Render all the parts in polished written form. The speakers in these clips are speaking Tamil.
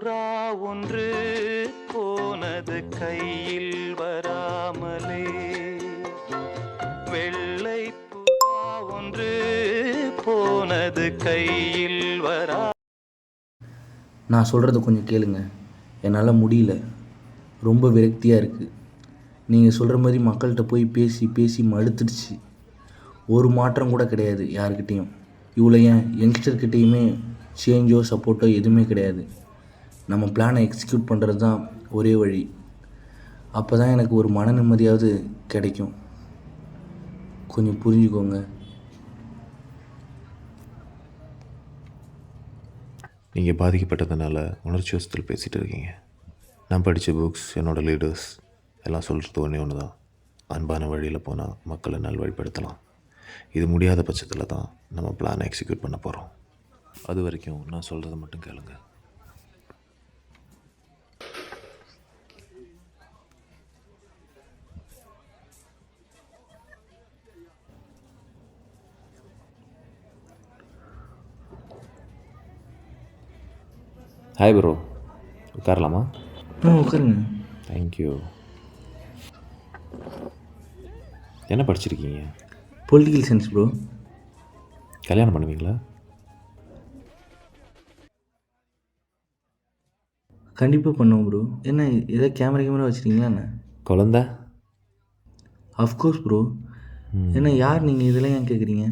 புறா ஒன்று போனது கையில் வராமலே, வெள்ளை புறா ஒன்று போனது கையில் வரா. நான் சொல்கிறத கொஞ்சம் கேளுங்க. என்னால் முடியல, ரொம்ப விரக்தியாக இருக்குது. நீங்கள் சொல்கிற மாதிரி மக்கள்கிட்ட போய் பேசி பேசி மடுத்துடுச்சு. ஒரு மாற்றம் கூட கிடையாது யாருக்கிட்டேயும். இவ்வளோ ஏன் யங்ஸ்டர்கிட்டையுமே சேஞ்சோ சப்போர்ட்டோ எதுவுமே கிடையாது. நம்ம பிளானை எக்ஸிக்யூட் பண்ணுறது தான் ஒரே வழி. அப்போ தான் எனக்கு ஒரு மன நிம்மதியாவது கிடைக்கும். கொஞ்சம் புரிஞ்சுக்கோங்க. நீங்கள் பாதிக்கப்பட்டதுனால உணர்ச்சி வசத்தில் பேசிகிட்டு இருக்கீங்க. நான் படித்த புக்ஸ், என்னோடய லீடர்ஸ் எல்லாம் சொல்கிறது ஒன்று தான். அன்பான வழியில் போனால் மக்களை நல்வழிப்படுத்தலாம். இது முடியாத பட்சத்தில் தான் நம்ம பிளானை எக்ஸிக்யூட் பண்ண போகிறோம். அது வரைக்கும் நான் சொல்கிறத மட்டும் கேளுங்க. ஹாய் ப்ரோ, உட்காரலாமா? உட்காருங்க. தேங்க்யூ. என்ன படிச்சிருக்கீங்க? Political science bro. கல்யாணம் பண்ணுவீங்களா? கண்டிப்பாக பண்ணுவோம் ப்ரோ. என்ன ஏதோ கேமரா வச்சுருக்கீங்களா என்ன? குழந்த? Of course bro. என்ன யார் நீங்கள் இதெல்லாம் ஏன் கேட்குறீங்க?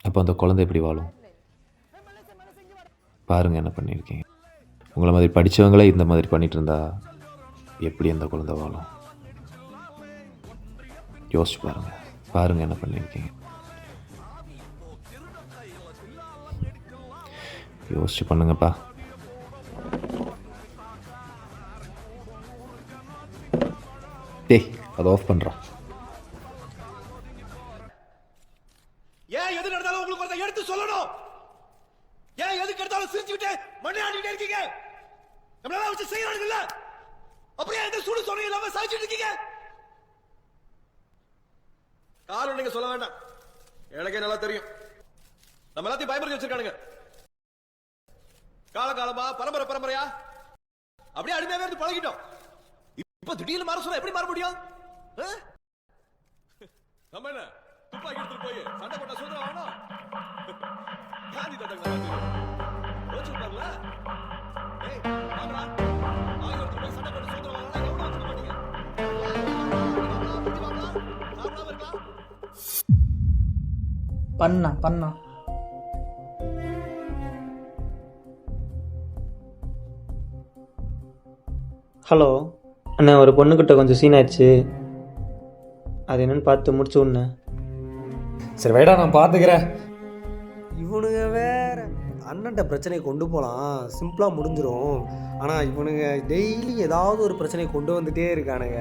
அப்போ அந்த குழந்தை எப்படி வாழும்? பாருங்கள் என்ன பண்ணியிருக்கீங்க. உங்களை மாதிரி படித்தவங்களே இந்த மாதிரி பண்ணிகிட்டு இருந்தா எப்படி அந்த குழந்தை வாழும்? யோசிச்சு பாருங்கள் என்ன பண்ணியிருக்கீங்க. யோசிச்சு பண்ணுங்கப்பா. டேய், அதை ஆஃப் பண்ணுறா. ஏன் எது நடந்தாலும் உங்களுக்கு ஒருத்தர் எடுத்து சொல்லணும்? ஏன் எதுக்கு எடுத்தாலும் சிரிச்சுக்கிட்டு மண்ணாடிக்கிட்டே இருக்கீங்க? நம்மளால வச்சு செய்யறாங்க இல்ல, அப்படியே எந்த சூடு சொன்ன இல்லாம சாய்ச்சிட்டு இருக்கீங்க. காரணம் நீங்க சொல்ல வேண்டாம், எனக்கே நல்லா தெரியும். நம்ம எல்லாத்தையும் பயமுறுத்தி வச்சிருக்கானுங்க. காலகாலமா பரம்பரை பரம்பரையா அப்படியே அடிமையாவே இருந்து பழகிட்டோம். இப்ப திடீர்னு மாற சொன்னா எப்படி மாற முடியும்? நம்ம என்ன துப்பாக்கி எடுத்துட்டு போய் சண்டை போட்டா சுதந்திரம் ஆகணும்? காந்தி தட்டங்களா யோசிச்சு பாருல. சண்டை போட்டு சுதந்திரம் வாங்கலாம், எவ்வளவு வச்சுக்க மாட்டீங்க? பண்ணா ஹலோ அண்ணா, ஒரு பொண்ணுக்கிட்ட கொஞ்சம் சீன் ஆயிடுச்சு. அது என்னன்னு பார்த்து முடிச்சு விட்ணேன். சரி வைடா, நான் பார்த்துக்கிறேன். இவனுங்க வேற அண்ணன்ட்ட பிரச்சனையை கொண்டு போகலாம், சிம்பிளாக முடிஞ்சிடும். ஆனால் இவனுங்க டெய்லி ஏதாவது ஒரு பிரச்சனையை கொண்டு வந்துட்டே இருக்கானுங்க.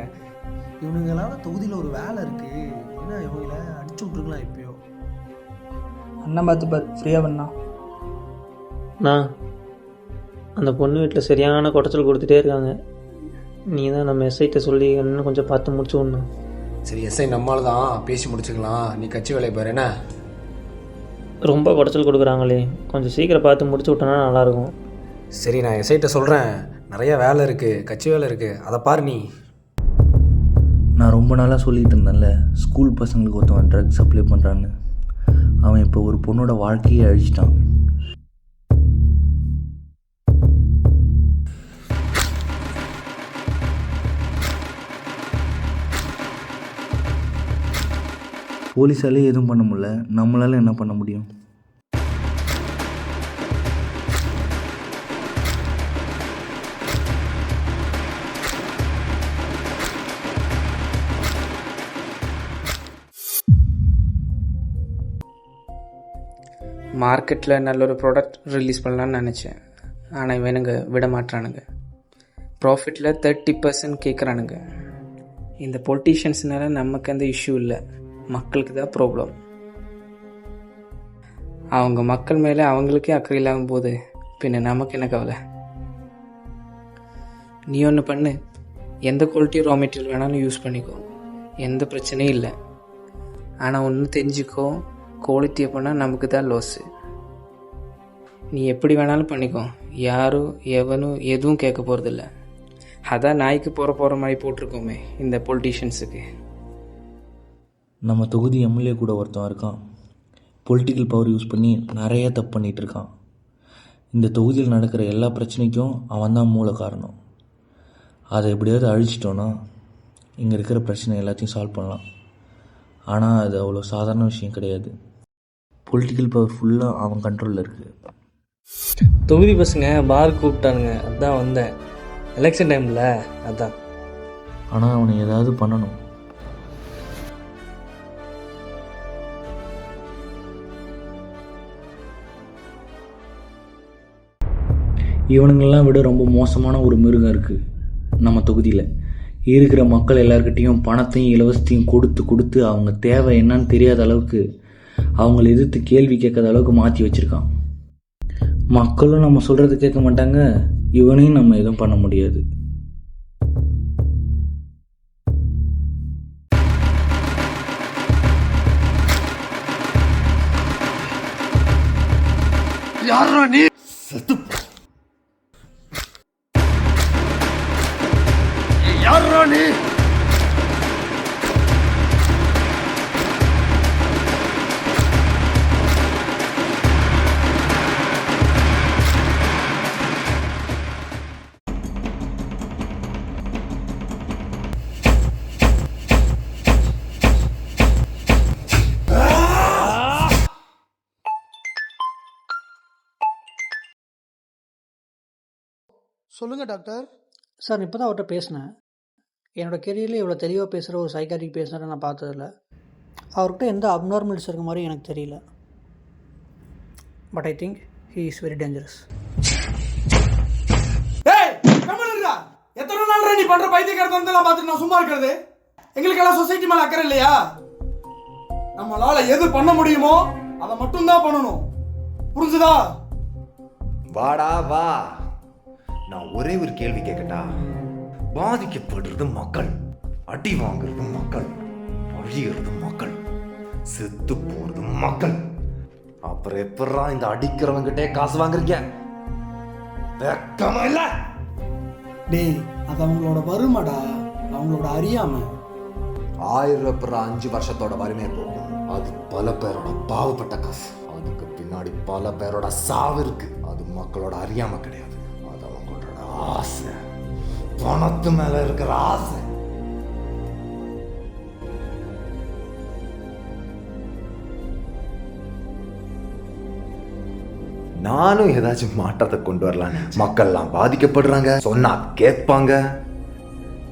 இவனுங்களால தொகுதியில் ஒரு வேலை இருக்குது, ஏன்னா இவங்கள அடிச்சு விட்ருக்கலாம். இப்போயோ அண்ணன் பார்த்து ஃப்ரீயாக பண்ணா. நான் அந்த பொண்ணு வீட்டில் சரியான குடைச்சல் கொடுத்துட்டே இருக்காங்க. நீ தான் நம்ம எஸ்ஐட்ட சொல்லி இன்னும் கொஞ்சம் பார்த்து முடிச்சு விடணும். சரி, எஸ்ஐ நம்மளால தான் பேசி முடிச்சுக்கலாம். நீ கட்சி வேலையை பாரு. என்ன ரொம்ப குடைச்சல் கொடுக்குறாங்களே, கொஞ்சம் சீக்கிரம் பார்த்து முடிச்சு விட்டோன்னா நல்லாயிருக்கும். சரி, நான் எஸ்ஐட்ட சொல்கிறேன். நிறையா வேலை இருக்குது, கட்சி வேலை இருக்குது, அதை பாரு. நீ நான் ரொம்ப நாளாக சொல்லிகிட்டு இருந்தேன்ல, ஸ்கூல் பசங்களுக்கு ஒருத்தவன் ட்ரக்ஸ் சப்ளை பண்ணுறான்னு. அவன் இப்போ ஒரு பொண்ணோட வாழ்க்கையே அழிச்சிட்டான். போலீஸாலே எதுவும் பண்ண முடியல, நம்மளால என்ன பண்ண முடியும்? மார்க்கெட்டில் நல்ல ஒரு ப்ராடக்ட் ரிலீஸ் பண்ணலான்னு நினச்சேன். ஆனால் இவனுங்க விட மாட்டானுங்க. ப்ராஃபிட்டில் 30% கேட்குறானுங்க. இந்த பொலிட்டீஷியன்ஸ்னால நமக்கு அந்த இஷ்யூ இல்லை, மக்களுக்கு தான் ப்ராப்ளம். அவங்க மக்கள் மேலே அவங்களுக்கே அக்கறை இல்லாமல் போது பின்ன நமக்கு என்ன கவலை? நீ ஒன்று பண்ணு, எந்த குவாலிட்டி ரா மெட்டீரியல் வேணாலும் யூஸ் பண்ணிக்கோ, எந்த பிரச்சனையும் இல்லை. ஆனால் ஒன்று தெரிஞ்சுக்கோ, குவாலிட்டியை பண்ணால் நமக்கு தான் லாஸு. நீ எப்படி வேணாலும் பண்ணிக்கோ, யாரும் எவனும் எதுவும் கேட்க போகிறதில்ல. அதான் நாய்க்கு போகிற மாதிரி போட்டிருக்கோமே இந்த பொலிட்டீஷியன்ஸுக்கு. நம்ம தொகுதி எம்எல்ஏ கூட ஒருத்தன் இருக்கான். பொலிட்டிக்கல் பவர் யூஸ் பண்ணி நிறைய தப்பு பண்ணிகிட்டு இருக்கான். இந்த தொகுதியில் நடக்கிற எல்லா பிரச்சனைக்கும் அவன் தான் மூல காரணம். அதை எப்படியாவது அழிச்சிட்டோன்னா இங்கே இருக்கிற பிரச்சனை எல்லாத்தையும் சால்வ் பண்ணலாம். ஆனால் அது அவ்வளோ சாதாரண விஷயம் கிடையாது. பொலிட்டிக்கல் பவர் ஃபுல்லாக அவன் கண்ட்ரோலில் இருக்குது. தொகுதி பசங்க பார் கூப்பிட்டானுங்க, அதான் வந்தேன். எலெக்ஷன் டைமில் அதான். ஆனால் அவனை ஏதாவது பண்ணணும். இவனுங்கெல்லாம் விட ரொம்ப மோசமான ஒரு மிருகம் இருக்குது நம்ம தொகுதியில். இருக்கிற மக்கள் எல்லாருக்கிட்டேயும் பணத்தையும் இலவசத்தையும் கொடுத்து அவங்க தேவை என்னன்னு தெரியாத அளவுக்கு, அவங்கள எதிர்த்து கேள்வி கேட்காத அளவுக்கு மாற்றி வச்சுருக்கான். மக்களும் நம்ம சொல்கிறது கேட்க மாட்டாங்க, இவனையும் நம்ம எதுவும் பண்ண முடியாது. யாரா நீ? யாரா நீ? சொல்லுங்கள் டாக்டர். சார், இப்போ தான் அவர்கிட்ட பேசினேன். என்னோடய கெரியரில் இவ்வளோ தெளிவாக பேசுகிற ஒரு சைக்காட்ரிக் பேசுகிறத நான் பார்த்ததில்ல. அவர்கிட்ட எந்த அப்நார்மல்ஸ் இருக்க மாதிரி எனக்கு தெரியல. But I think he is very dangerous. ஏய் கமலரா, எத்தனை நாள் நீ பண்ற பைத்தியக்காரத்தை வந்து நான் பார்த்துட்டு நான் சும்மா இருக்கிறது? எங்களுக்கெல்லாம் சொசைட்டி மேலே அக்கறை இல்லையா? நம்மளால எது பண்ண முடியுமோ அதை மட்டும்தான் பண்ணணும், புரிஞ்சுதா? வாடா வா, நான் ஒரே ஒரு கேள்வி கேட்கட்டா? பாதிக்கப்படுறது மக்கள், அடி வாங்குறது மக்கள், அழிகிறது மக்கள், செத்து போறது மக்கள். அப்புறம் எப்படா இந்த அடிக்கிறவங்கிட்டே காசு வாங்குறீங்க? வெக்கமா இல்ல? டேய், அது அவங்களோட வறுமைடா, அவங்களோட அறியாமை. 5 வருஷத்தோட வறுமையை போகும். அது பல பேரோட பாவப்பட்ட காசு. அதுக்கு பின்னாடி பல பேரோட சாவு இருக்கு. அது மக்களோட அறியாமை கிடையாது, அது அவங்களோட ஆசை, பணத்து மேல இருக்கிற ஆசை. நானும் ஏதாச்சும் மாற்றத்தை கொண்டு வரலாம். மக்கள்லாம் பாதிக்கப்படுறாங்க, சொன்னா கேட்பாங்க.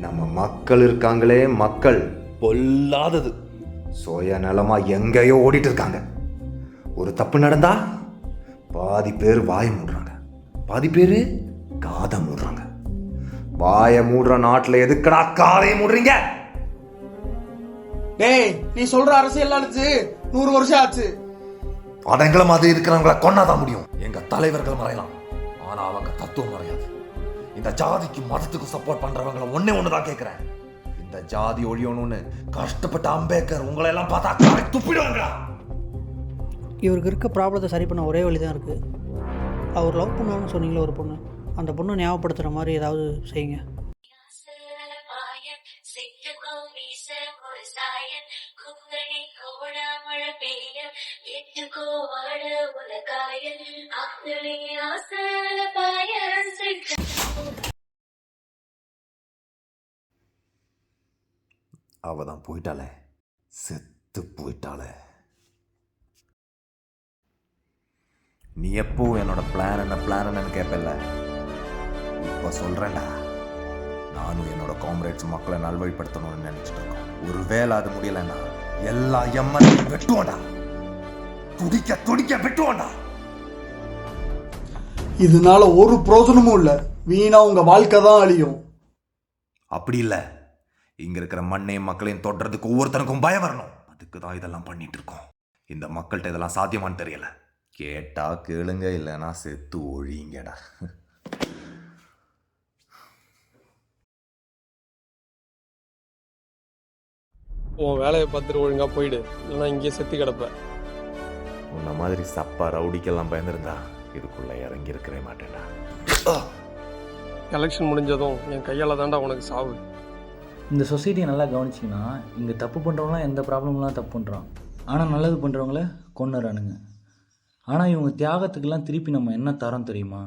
நம்ம மக்கள் இருக்காங்களே, மக்கள் பொல்லாதது, சுயநலமா எங்கேயோ ஓடிட்டு இருக்காங்க. ஒரு தப்பு நடந்தா பாதி பேர் வாயை மூடுறாங்க, பாதி பேரு காதை மூடுறாங்க. வாயை மூடுற நாட்டுல எதுக்கடா காதை மூடுறீங்க? டேய், நீ சொல்ற அரசியல் அழிச்சு 100 வருஷம் ஆச்சு. அத எங்களை மாதிரி இருக்கிறவங்களை கொண்டாதான் முடியும். எங்க தலைவர்கள் மறையலாம், ஆனா அவங்க தத்துவம் மறையாது. இந்த ஜாதிக்கு மதத்துக்கு சப்போர்ட் பண்றவங்களை ஒண்ணுதான் கேட்கிறேன். இந்த ஜாதி ஒழியணும்னு கஷ்டப்பட்ட அம்பேத்கர் உங்களை எல்லாம் பார்த்தா துப்பிடுவாங்களா? இவருக்கு இருக்க ப்ராப்ளத்தை சரி பண்ண ஒரே வழி தான் இருக்குது. அவர் லவ் பண்ணாருன்னு சொன்னீங்களே ஒரு பொண்ணு, அந்த பொண்ணை ஞாபகப்படுத்துகிற மாதிரி ஏதாவது செய்யுங்க. அவதான் போயிட்டாளே, செத்து போயிட்டாளே. நீ எப்போ என்னோட பிளான் என்னன்னு கேட்பல, இப்ப சொல்றேன்டா. நானும் என்னோட காம்ரேட்ஸ் மக்களை நல்வழிப்படுத்தணும்னு நினைச்சிட்டு இருக்கோம். ஒருவேளை அது முடியலன்னா எல்லா எம்எல்ஏ வெட்டுவோண்டா, துடிக்க வெட்டுவோண்டா. இதனால ஒரு பிரோஜனமும் இல்ல, வீணா உங்க வாழ்க்கை தான் அழியும். அப்படி இல்ல, இங்க இருக்கிற மண்ணையும் மக்களையும் தொடுறதுக்கு ஒவ்வொருத்தனுக்கும் பயம் வரணும். அதுக்கு தான் இதெல்லாம் பண்ணிட்டு இருக்கோம். இந்த மக்கள்கிட்ட இதெல்லாம் சாத்தியமானு தெரியல. கேட்டா கேளுங்க, இல்லைன்னா செத்து ஒழிங்கடா. உன் வேலையை பார்த்துட்டு ஒழுங்கா போயிடு, இல்லைன்னா இங்கே செத்து கிடப்ப. உன்ன மாதிரி சப்பா ரவுடிக்கெல்லாம் பயந்துருந்தா இதுக்குள்ளே இறங்கி இருக்கவே மாட்டேன்டா. எலெக்ஷன் முடிஞ்சதும் என் கையால் தான்டா உனக்கு சாவு. இந்த சொசைட்டியை நல்லா கவனிச்சிங்கன்னா இங்கே தப்பு பண்ணுறவங்களாம் எந்த ப்ராப்ளம்லாம் தப்பு பண்ணுறான், ஆனால் நல்லது பண்ணுறவங்கள கொண்டுறானுங்க. ஆனால் இவங்க தியாகத்துக்கெல்லாம் திருப்பி நம்ம என்ன தரோம் தெரியுமா?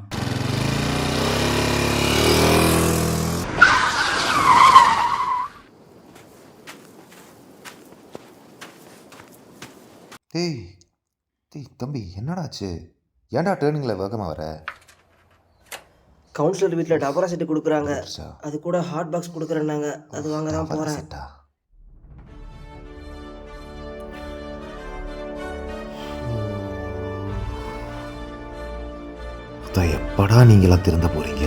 டேய் தம்பி, என்னடாச்சு? ஏன்டா டேர்னிங்கில் வேகமாக வர? கவுன்சிலர் வீட்டில் டபரா செட்டு கொடுக்குறாங்க, அது கூட ஹாட் பாக்ஸ் கொடுக்குறேன்னாங்க, அது வாங்க தான் போகிறேன். எப்படா நீங்களாம் திருந்த போறீங்க?